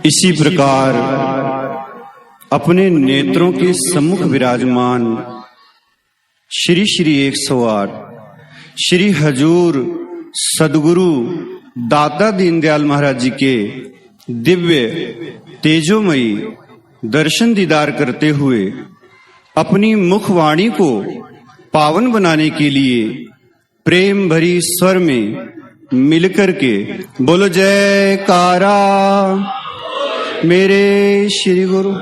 इसी प्रकार अपने नेत्रों के सम्मुख विराजमान श्री श्री 108 श्री हजूर सदगुरु दाता दीनदयाल महाराज जी के दिव्य तेजोमयी दर्शन दीदार करते हुए अपनी मुखवाणी को पावन बनाने के लिए प्रेम भरी स्वर में मिलकर के बोलो जयकारा मेरे श्री गुरु।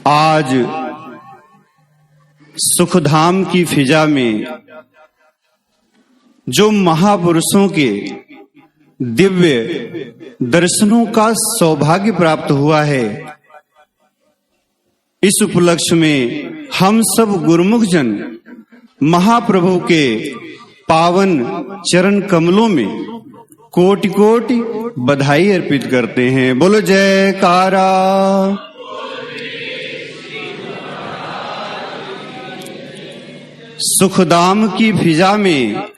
आज सुखधाम की फिजा में जो महापुरुषों के दिव्य दर्शनों का सौभाग्य प्राप्त हुआ है, इस उपलक्ष्य में हम सब गुरुमुख जन महाप्रभु के पावन चरण कमलों में कोटि कोटि बधाई अर्पित करते हैं। बोलो जयकारा। सुखधाम की फिजा में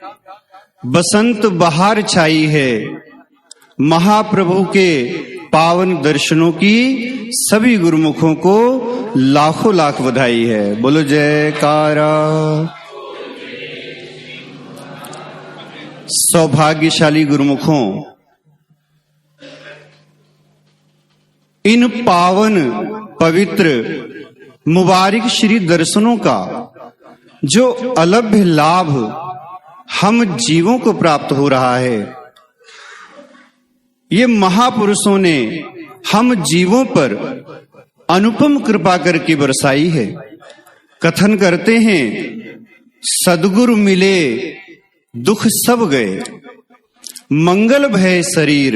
बसंत बहार छाई है। महाप्रभु के पावन दर्शनों की सभी गुरुमुखों को लाखों लाख बधाई है। बोलो जयकारा। सौभाग्यशाली गुरुमुखों, इन पावन पवित्र मुबारक श्री दर्शनों का जो अलभ्य लाभ हम जीवों को प्राप्त हो रहा है, ये महापुरुषों ने हम जीवों पर अनुपम कृपा करके बरसाई है। कथन करते हैं, सद्गुरु मिले दुख सब गए, मंगल भय शरीर,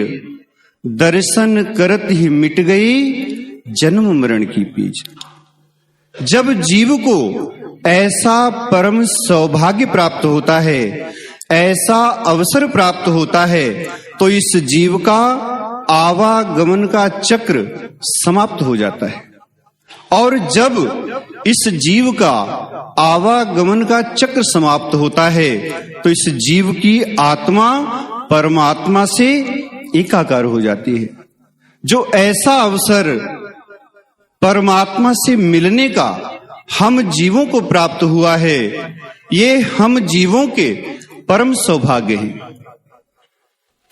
दर्शन करत ही मिट गई जन्म मरण की पीछ। जब जीव को ऐसा परम सौभाग्य प्राप्त होता है, ऐसा अवसर प्राप्त होता है, तो इस जीव का आवागमन का चक्र समाप्त हो जाता है। और जब इस जीव का आवागमन का चक्र समाप्त होता है, तो इस जीव की आत्मा परमात्मा से एकाकार हो जाती है। जो ऐसा अवसर परमात्मा से मिलने का हम जीवों को प्राप्त हुआ है, ये हम जीवों के परम सौभाग्य है।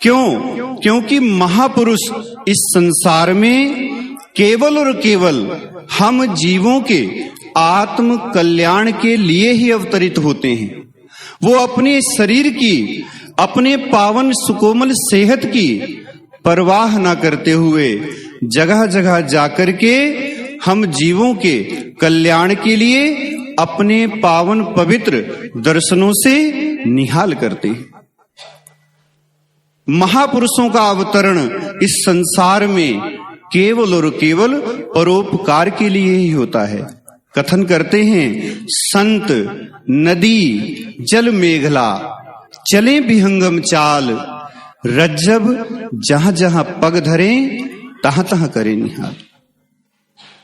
क्यों? क्योंकि महापुरुष इस संसार में केवल और केवल हम जीवों के आत्म कल्याण के लिए ही अवतरित होते हैं। वो अपने शरीर की, अपने पावन सुकोमल सेहत की परवाह न करते हुए जगह जगह जाकर के हम जीवों के कल्याण के लिए अपने पावन पवित्र दर्शनों से निहाल करते हैं। महापुरुषों का अवतरण इस संसार में केवल और केवल परोपकार के लिए ही होता है। कथन करते हैं, संत नदी जल मेघला, चले विहंगम चाल, रज्जब जहां जहां पग धरे, तहां तहां करे निहाल।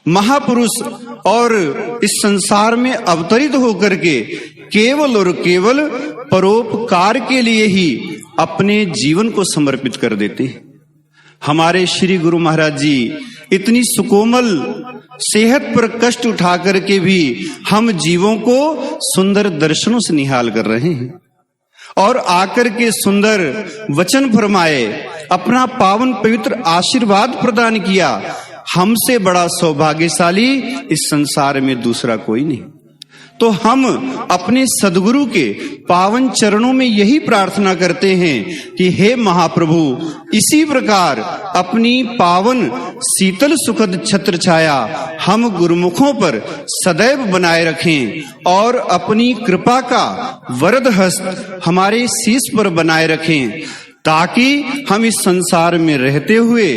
महापुरुष और इस संसार में अवतरित होकर के केवल और केवल परोपकार के लिए ही अपने जीवन को समर्पित कर देते हैं। हमारे श्री गुरु महाराज जी इतनी सुकोमल सेहत पर कष्ट उठा करके भी हम जीवों को सुंदर दर्शनों से निहाल कर रहे हैं, और आकर के सुंदर वचन फरमाए, अपना पावन पवित्र आशीर्वाद प्रदान किया। हमसे बड़ा सौभाग्यशाली इस संसार में दूसरा कोई नहीं। तो हम अपने सद्गुरु के पावन चरणों में यही प्रार्थना करते हैं कि हे महाप्रभु, इसी प्रकार अपनी पावन शीतल सुखद छत्र छाया हम गुरुमुखों पर सदैव बनाए रखें, और अपनी कृपा का वरद हस्त हमारे शीश पर बनाए रखें, ताकि हम इस संसार में रहते हुए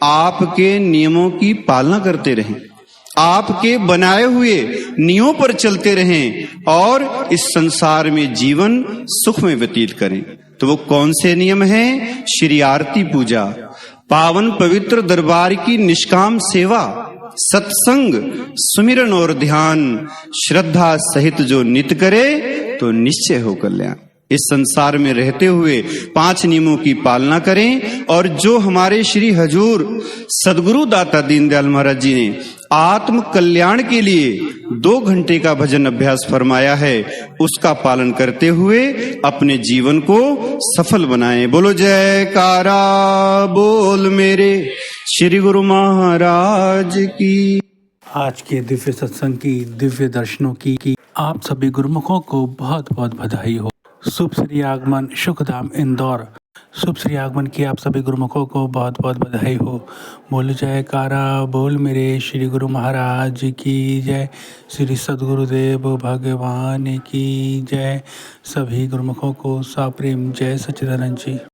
आपके नियमों की पालना करते रहें, आपके बनाए हुए नियमों पर चलते रहें, और इस संसार में जीवन सुख में व्यतीत करें। तो वो कौन से नियम हैं? श्री आरती पूजा, पावन पवित्र दरबार की निष्काम सेवा, सत्संग, सुमिरन और ध्यान, श्रद्धा सहित जो नित्य करे तो निश्चय हो कल्याण। इस संसार में रहते हुए 5 नियमों की पालना करें और जो हमारे श्री हजूर सदगुरु दाता दीनदयाल महाराज जी ने आत्म कल्याण के लिए 2 घंटे का भजन अभ्यास फरमाया है, उसका पालन करते हुए अपने जीवन को सफल बनाएं। बोलो जयकारा बोल मेरे श्री गुरु महाराज की। आज के दिव्य सत्संग की, दिव्य दर्शनों की आप सभी गुरुमुखों को बहुत बहुत बधाई हो। शुभ श्री आगमन सुखधाम इंदौर, शुभ श्री आगमन की आप सभी गुरुमुखों को बहुत बहुत बधाई हो। बोल जयकारा बोल मेरे श्री गुरु महाराज की जय, श्री सद्गुरुदेव भगवान की जय। सभी गुरुमुखों को साप्रेम जय सच्चिदानंद जी।